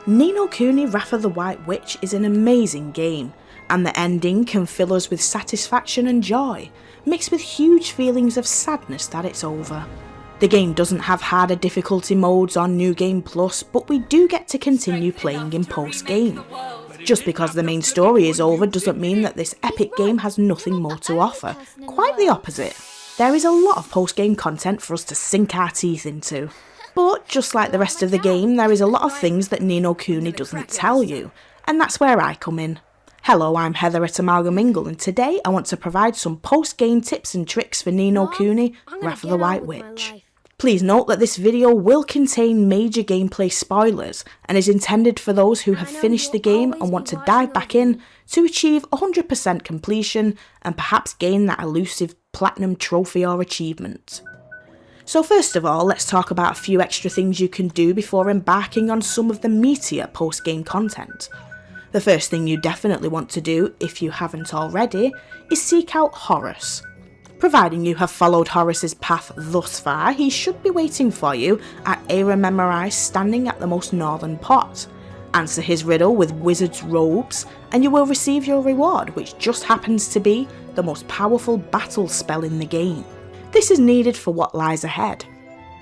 Ni no Kuni Wrath of the White Witch is an amazing game, and the ending can fill us with satisfaction and joy, mixed with huge feelings of sadness that it's over. The game doesn't have harder difficulty modes on New Game Plus, but we do get to continue playing in post-game. Just because the main story is over doesn't mean that this epic game has nothing more to offer, quite the opposite. There is a lot of post-game content for us to sink our teeth into. But just like the rest of the game, there is a lot of things that Ni no Kuni doesn't tell you, and that's where I come in. Hello, I'm Heather at Amalgamingle, and today I want to provide some post-game tips and tricks for Ni no Kuni Wrath of the White Witch. Please note that this video will contain major gameplay spoilers and is intended for those who have finished the game and want to dive back in to achieve 100% completion and perhaps gain that elusive platinum trophy or achievement. So first of all, let's talk about a few extra things you can do before embarking on some of the meatier post-game content. The first thing you definitely want to do, if you haven't already, is seek out Horace. Providing you have followed Horace's path thus far, he should be waiting for you at Overfamiliar standing at the most northern pot. Answer his riddle with wizard's robes, and you will receive your reward, which just happens to be the most powerful battle spell in the game. This is needed for what lies ahead.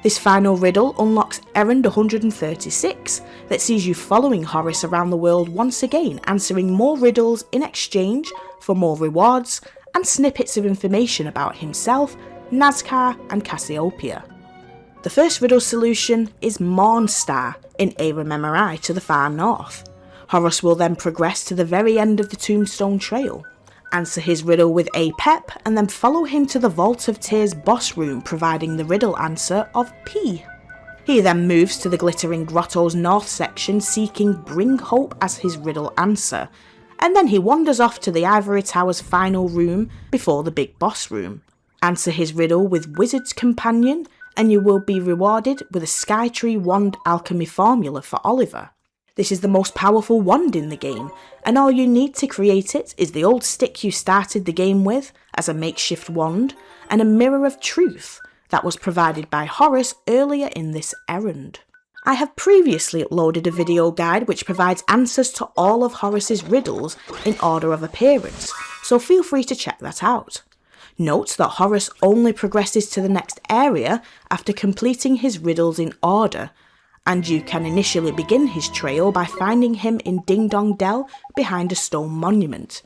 This final riddle unlocks Errand 136 that sees you following Horace around the world once again, answering more riddles in exchange for more rewards and snippets of information about himself, Nazca and Cassiopeia. The first riddle solution is Mornstar in Overfamiliar to the far north. Horace will then progress to the very end of the Tombstone Trail. Answer his riddle with a pep and then follow him to the Vault of Tears boss room, providing the riddle answer of P. He then moves to the Glittering Grotto's north section seeking Bring Hope as his riddle answer, and then he wanders off to the Ivory Tower's final room before the big boss room. Answer his riddle with Wizard's Companion and you will be rewarded with a Skytree Wand Alchemy formula for Oliver. This is the most powerful wand in the game, and all you need to create it is the old stick you started the game with as a makeshift wand, and a Mirror of Truth that was provided by Horace earlier in this errand. I have previously uploaded a video guide which provides answers to all of Horace's riddles in order of appearance, so feel free to check that out. Note that Horace only progresses to the next area after completing his riddles in order, and you can initially begin his trail by finding him in Ding Dong Dell behind a stone monument,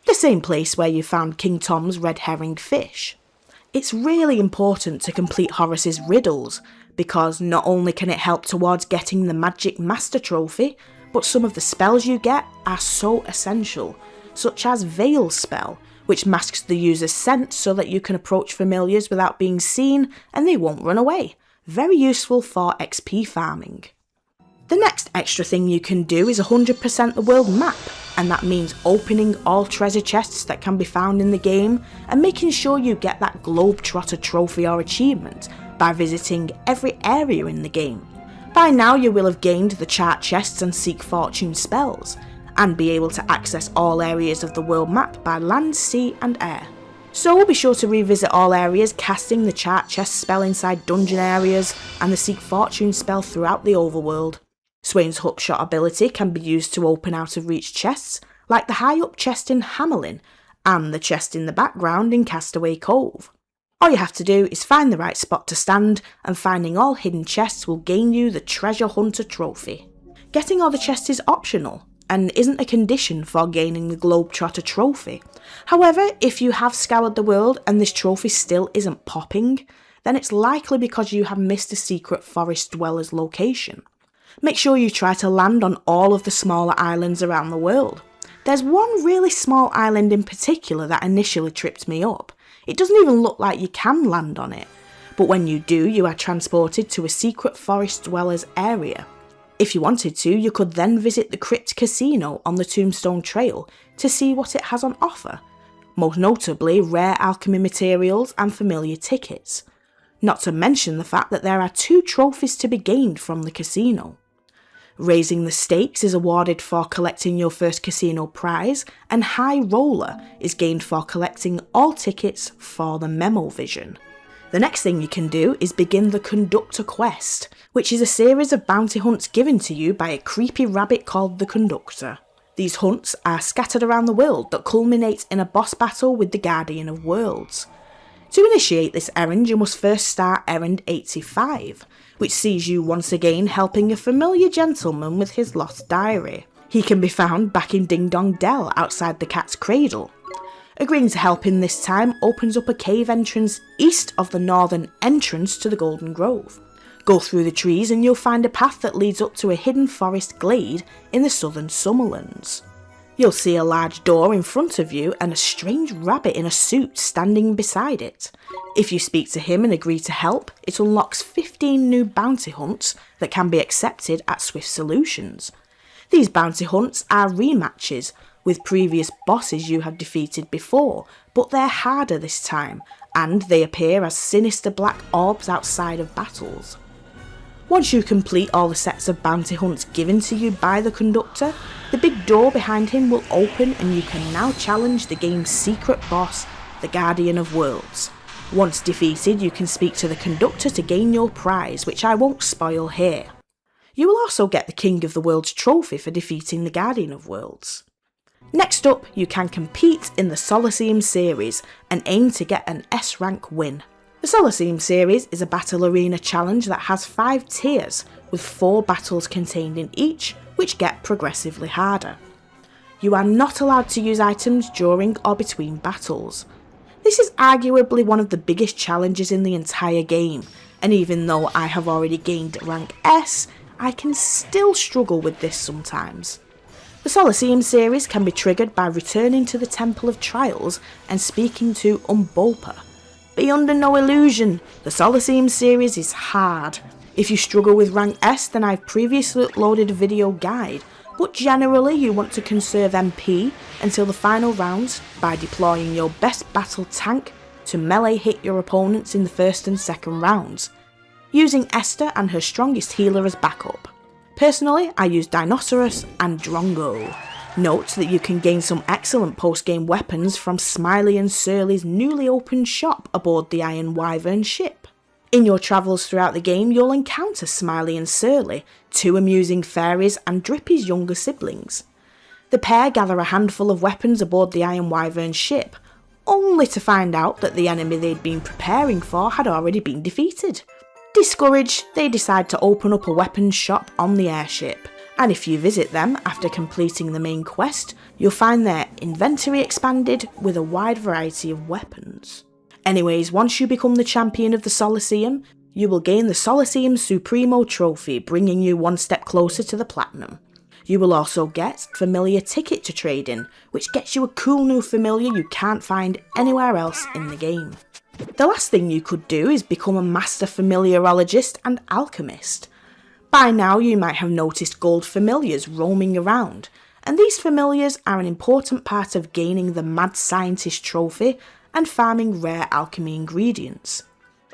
the same place where you found King Tom's red herring fish. It's really important to complete Horace's riddles, because not only can it help towards getting the Magic Master Trophy, but some of the spells you get are so essential, such as Veil spell, which masks the user's scent so that you can approach familiars without being seen and they won't run away. Very useful for XP farming. The next extra thing you can do is 100% the world map, and that means opening all treasure chests that can be found in the game and making sure you get that Globetrotter trophy or achievement by visiting every area in the game. By now you will have gained the chart chests and seek fortune spells, and be able to access all areas of the world map by land, sea and air. So be sure to revisit all areas, casting the chart chest spell inside dungeon areas and the seek fortune spell throughout the overworld. Swain's hookshot ability can be used to open out of reach chests, like the high up chest in Hamelin and the chest in the background in Castaway Cove. All you have to do is find the right spot to stand, and finding all hidden chests will gain you the Treasure Hunter trophy. Getting all the chests is optional, and isn't a condition for gaining the Globetrotter trophy. However, if you have scoured the world and this trophy still isn't popping, then it's likely because you have missed a secret forest dweller's location. Make sure you try to land on all of the smaller islands around the world. There's one really small island in particular that initially tripped me up. It doesn't even look like you can land on it, but when you do, you are transported to a secret forest dweller's area. If you wanted to, you could then visit the Crypt Casino on the Tombstone Trail to see what it has on offer, most notably rare alchemy materials and familiar tickets, not to mention the fact that there are 2 trophies to be gained from the casino. Raising the Stakes is awarded for collecting your first casino prize, and High Roller is gained for collecting all tickets for the Memo Vision. The next thing you can do is begin the Conductor quest, which is a series of bounty hunts given to you by a creepy rabbit called the Conductor. These hunts are scattered around the world that culminate in a boss battle with the Guardian of Worlds. To initiate this errand, you must first start errand 85, which sees you once again helping a familiar gentleman with his lost diary. He can be found back in Ding Dong Dell outside the cat's cradle. Agreeing to help him this time opens up a cave entrance east of the northern entrance to the Golden Grove. Go through the trees and you'll find a path that leads up to a hidden forest glade in the southern Summerlands. You'll see a large door in front of you and a strange rabbit in a suit standing beside it. If you speak to him and agree to help, it unlocks 15 new bounty hunts that can be accepted at Swift Solutions. These bounty hunts are rematches with previous bosses you have defeated before, but they're harder this time, and they appear as sinister black orbs outside of battles. Once you complete all the sets of bounty hunts given to you by the Conductor, the big door behind him will open and you can now challenge the game's secret boss, the Guardian of Worlds. Once defeated, you can speak to the Conductor to gain your prize, which I won't spoil here. You will also get the King of the Worlds trophy for defeating the Guardian of Worlds. Next up, you can compete in the Solosseum Series and aim to get an S rank win. The Solosseum Series is a battle arena challenge that has 5 tiers, with 4 battles contained in each, which get progressively harder. You are not allowed to use items during or between battles. This is arguably one of the biggest challenges in the entire game, and even though I have already gained rank S, I can still struggle with this sometimes. The Solosseum Series can be triggered by returning to the Temple of Trials and speaking to Umbopa. Be under no illusion, the Solosseum Series is hard. If you struggle with rank S, then I've previously uploaded a video guide, but generally you want to conserve MP until the final rounds by deploying your best battle tank to melee hit your opponents in the first and second rounds, using Esther and her strongest healer as backup. Personally, I use Dinosaurus and Drongo. Note that you can gain some excellent post-game weapons from Smiley and Surley's newly opened shop aboard the Iron Wyvern ship. In your travels throughout the game, you'll encounter Smiley and Surley, 2 amusing fairies and Drippy's younger siblings. The pair gather a handful of weapons aboard the Iron Wyvern ship, only to find out that the enemy they'd been preparing for had already been defeated. Discouraged, they decide to open up a weapons shop on the airship, and if you visit them after completing the main quest, you'll find their inventory expanded with a wide variety of weapons. Anyways, once you become the champion of the Solosseum, you will gain the Solosseum Supremo trophy, bringing you one step closer to the platinum. You will also get Familiar Ticket to trade in, which gets you a cool new familiar you can't find anywhere else in the game. The last thing you could do is become a Master Familiarologist and Alchemist. By now you might have noticed gold familiars roaming around, and these familiars are an important part of gaining the Mad Scientist trophy and farming rare alchemy ingredients.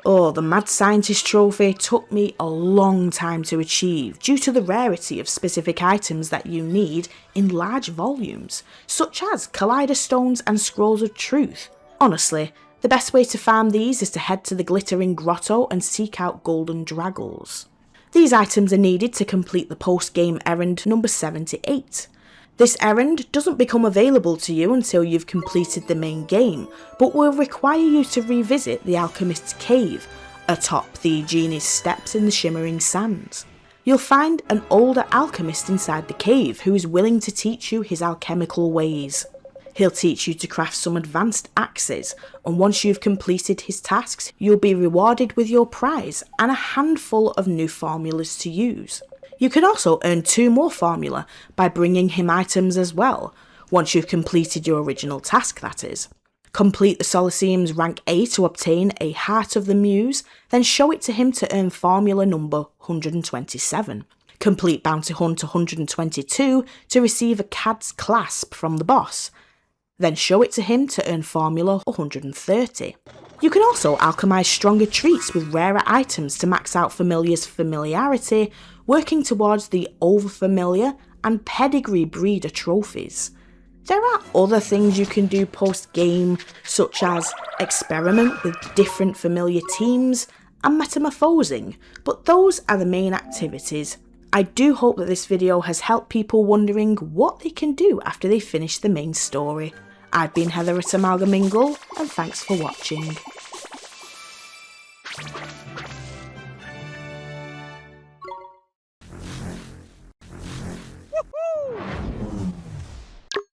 Oh, the Mad Scientist trophy took me a long time to achieve due to the rarity of specific items that you need in large volumes, such as Kaleidostones and Scrolls of Truth. Honestly, the best way to farm these is to head to the Glittering Grotto and seek out Golden Draggles. These items are needed to complete the post-game errand number 78. This errand doesn't become available to you until you've completed the main game, but will require you to revisit the Alchemist's Cave, atop the Genie's Steps in the Shimmering Sands. You'll find an older alchemist inside the cave who is willing to teach you his alchemical ways. He'll teach you to craft some advanced axes, and once you've completed his tasks, you'll be rewarded with your prize and a handful of new formulas to use. You can also earn 2 more formula by bringing him items as well, once you've completed your original task that is. Complete the Solosseum's rank A to obtain a Heart of the Muse, then show it to him to earn formula number 127. Complete Bounty Hunt 122 to receive a Cad's Clasp from the boss, then show it to him to earn formula 130. You can also alchemise stronger treats with rarer items to max out Familiar's familiarity, working towards the Overfamiliar and Pedigree breeder trophies. There are other things you can do post-game, such as experiment with different familiar teams and metamorphosing, but those are the main activities. I do hope that this video has helped people wondering what they can do after they finish the main story. I've been Heather at Amalgamingle, and thanks for watching.